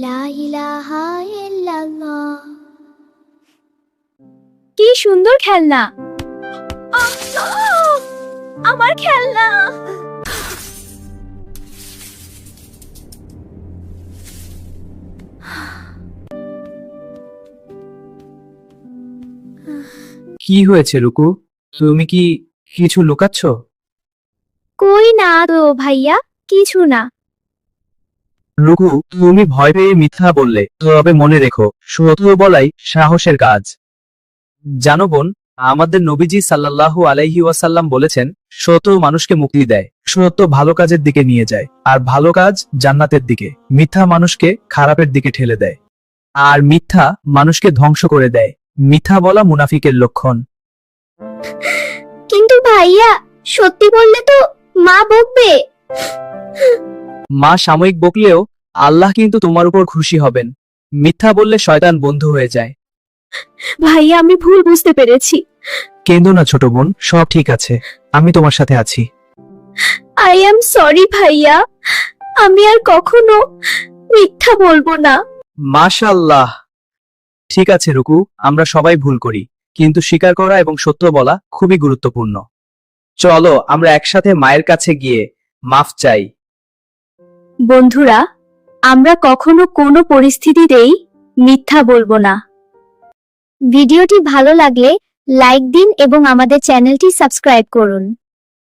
লা ইলাহা ইল্লাল্লাহ। কি সুন্দর খেলনা। আমার খেলনা। কি হয়েছে রুকু? তুমি কি কিছু লুকাচ্ছ? কই না তো ভাইয়া, কিছু না। রুকু, তুমি ভয় পেয়ে মিথ্যা বললে, তবে মনে রেখো, সত্য বলাই সাহসের কাজ। জানো বোন, আমাদের নবীজি সাল্লাল্লাহু আলাইহি ওয়াসাল্লাম বলেছেন, সত্য মানুষকে মুক্তি দেয়, সত্য ভালো কাজের দিকে নিয়ে যায়, আর ভালো কাজ জান্নাতের দিকে। মিথ্যা মানুষকে খারাপের দিকে ঠেলে দেয়, আর মিথ্যা মানুষকে ধ্বংস করে দেয়। মিথ্যা বলা মুনাফিকের লক্ষণ। কিন্তু ভাইয়া, সত্যি বললে তো মা বকবে। মা সাময়িক বকলেও আল্লাহ কিন্তু তোমার উপর খুশি হবেন। মিথ্যা বললে শয়তান বন্ধু হয়ে যায়। ভাইয়া, আমি ভুল বুঝতে পেরেছি। কেঁদো না ছোট বোন, সব ঠিক আছে, আমি তোমার সাথে আছি। আই এম সরি ভাইয়া, আমি আর কখনো মিথ্যা বলবো না। মাশাআল্লাহ। ঠিক আছে রুকু, আমরা সবাই ভুল করি, কিন্তু স্বীকার করা এবং সত্য বলা খুবই গুরুত্বপূর্ণ। চলো আমরা একসাথে মায়ের কাছে গিয়ে মাফ চাই। বন্ধুরা, আমরা কখনো কোনো পরিস্থিতিতেই মিথ্যা বলবো না। ভিডিওটি ভালো লাগলে লাইক দিন এবং আমাদের চ্যানেলটি সাবস্ক্রাইব করুন।